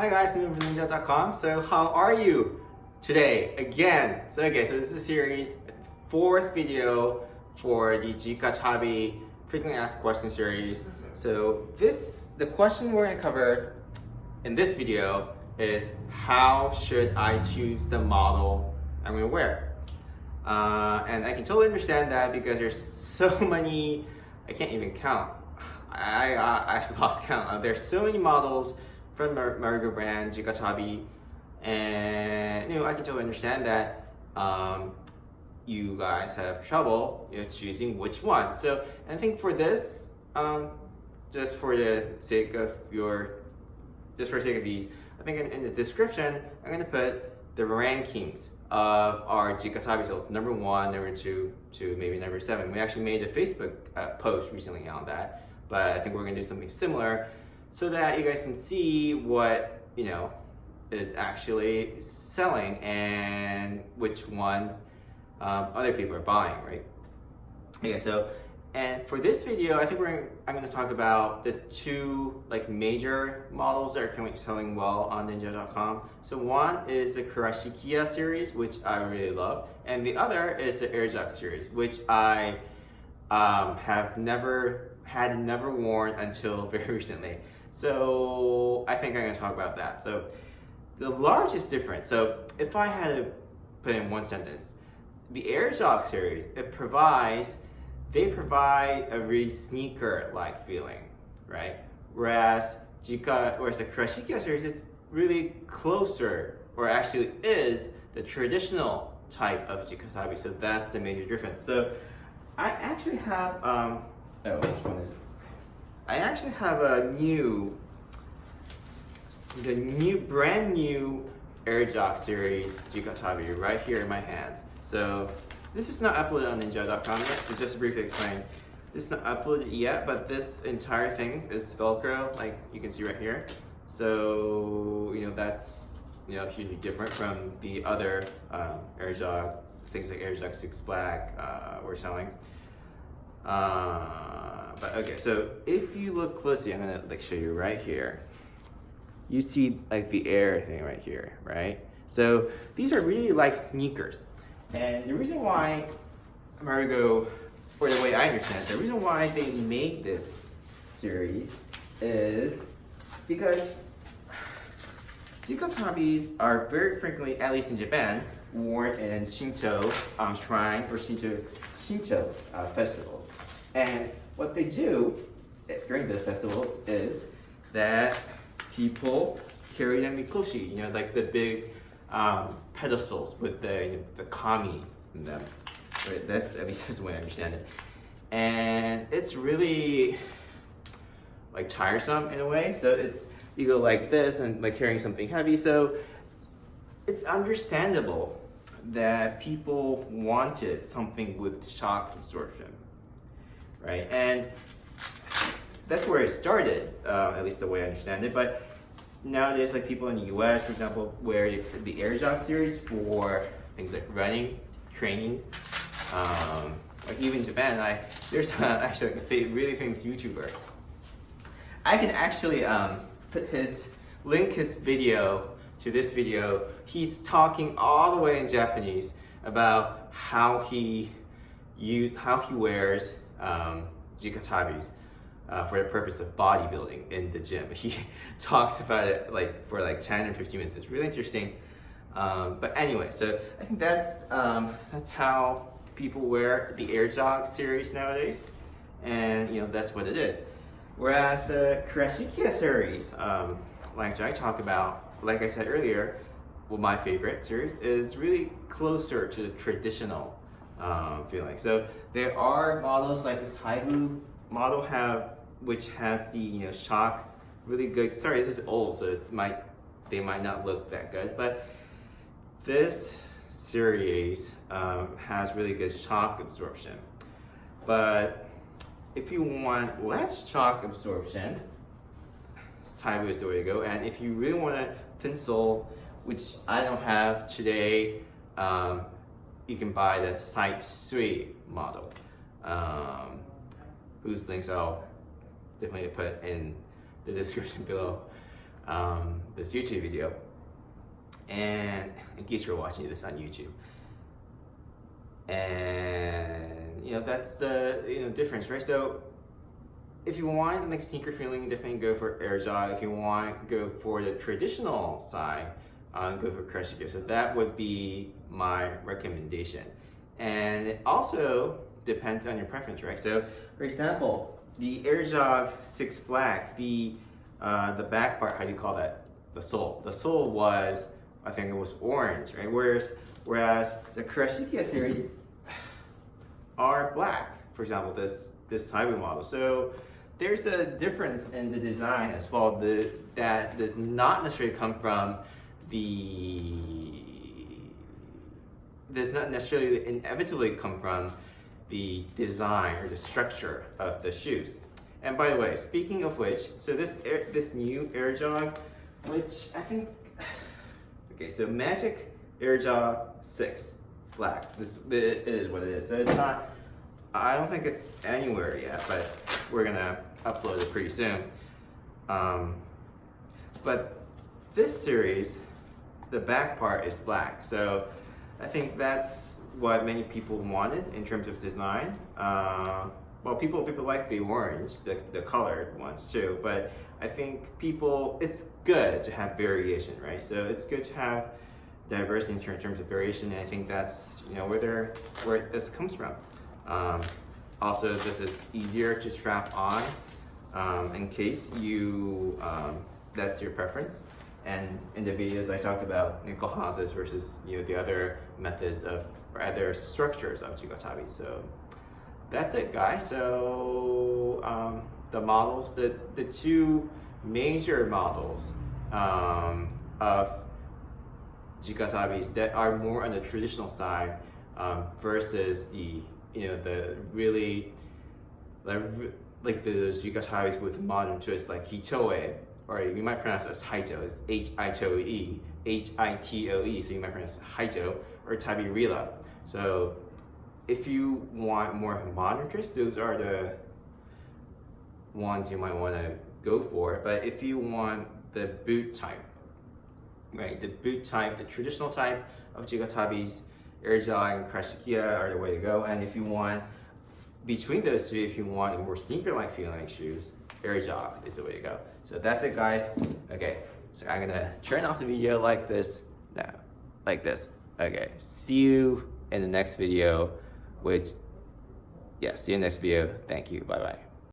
Hi guys, I'm from Ninja.com. So how are you today? Again. So this is a series, fourth video for the Jika Tabi frequently asked question series. So the question we're gonna cover in this video is how should I choose the model I'm gonna wear? And I can totally understand that because there's so many, I can't even count. I lost count. There's so many models from Marigo brand, Jika Tabi, and I can totally understand that you guys have trouble choosing which one. So I think for this, just for the sake of these, I think in the description I'm gonna put the rankings of our Jika Tabi sales, number 1, number 2 to maybe number 7. We actually made a Facebook post recently on that, but I think we're gonna do something similar so that you guys can see what is actually selling and which ones other people are buying, right? Okay, so and for this video, I think I'm going to talk about the two major models that are currently selling well on Ninja.com. So one is the Jika series, which I really love, and the other is the Jika series, which I have never worn until very recently. So I think I'm going to talk about that. So the largest difference, so if I had to put in one sentence, the Jika series, they provide a really sneaker-like feeling, right? Whereas the Jika series is really closer, or actually is the traditional type of Jika Tabi. So that's the major difference. So I actually have which one is it? I actually have brand new Jika series Jika Tabi right here in my hands. So this is not uploaded on Ninja.com yet, so just to briefly explain. This is not uploaded yet, but this entire thing is Velcro, like you can see right here. So that's hugely different from the other Jika things like Jika 6 Black we're selling. But okay, so if you look closely, I'm gonna show you right here. You see the air thing right here, right? So these are really like sneakers. And the reason why Marigo, or the way I understand it, the reason why they made this series is because Jika Tabis are very frequently, at least in Japan, worn in Shinto shrine or Shinto festivals. And what they do during the festivals is that people carry them mikoshi, like the big pedestals with the kami in them. Right? That's, at least that's the way I understand it. And it's really tiresome in a way. So you go like this and carrying something heavy. So it's understandable that people wanted something with shock absorption, right? And that's where it started, at least the way I understand it. But nowadays, people in the US, for example, wear the Jika series for things like running, training. Even Japan, there's actually a really famous YouTuber. I can actually link his video to this video. He's talking all the way in Japanese about how he wears Jika Tabis for the purpose of bodybuilding in the gym. He talks about it for 10 or 15 minutes. It's really interesting. But anyway, so I think that's how people wear the Jika series nowadays, and that's what it is. Whereas the Jika series, like I talked about, like I said earlier, my favorite series is really closer to the traditional feeling. So there are models like this Haibu model which has the shock, really good. Sorry, this is old, so they might not look that good, but this series has really good shock absorption. But if you want less shock absorption, Tabi is the way to go. And if you really want a thin sole, which I don't have today, you can buy the Site 3 model, whose links I'll definitely put in the description below. this YouTube video. And in case you're watching this on YouTube. And that's the difference, right? So if you want like sneaker feeling, definitely go for air jog. If you want, go for the traditional side, go for crush gear. So that would be my recommendation. And it also depends on your preference, right? So for example, the air jog 6 black, the back part, how do you call that? The sole. The sole was, I think it was orange, right? Whereas the crush Jika series are black, for example, this Tabi model. So there's a difference in the design as well that does not necessarily come from does not necessarily inevitably come from the design or the structure of the shoes. And by the way, speaking of which, so this new Air Jog, which I think, okay, so Magic Air Jog 6 black. It is what it is. So it's not, I don't think it's anywhere yet, but we're gonna upload it pretty soon. But this series, the back part is black. So I think that's what many people wanted in terms of design. Well, people like the orange, the colored ones too, but I think it's good to have variation, right? So it's good to have diversity in terms of variation, and I think that's where this comes from. Also, this is easier to strap on in case that's your preference. And in the videos I talk about nickel houses versus the other methods or other structures of Jika Tabi. So that's it, guys. So the models, the two major models of Jika Tabis that are more on the traditional side versus the really like those Jika Tabis with modern twists like Hitoe, or you might pronounce it as Hito. It's H-I-T-O-E, H-I-T-O-E, so you might pronounce it Hito, or Tabi Rila. So if you want more of a modern twist, those are the ones you might want to go for. But if you want the boot type, right, the boot type, the traditional type of Jika Tabis, Air Jog and Crush Jika are the way to go. And if you want, between those two, if you want a more sneaker-like feeling shoes, Air Jog is the way to go. So that's it, guys. Okay, so I'm gonna turn off the video like this. No, like this. Okay, see you in the next video, see you in the next video. Thank you, bye-bye.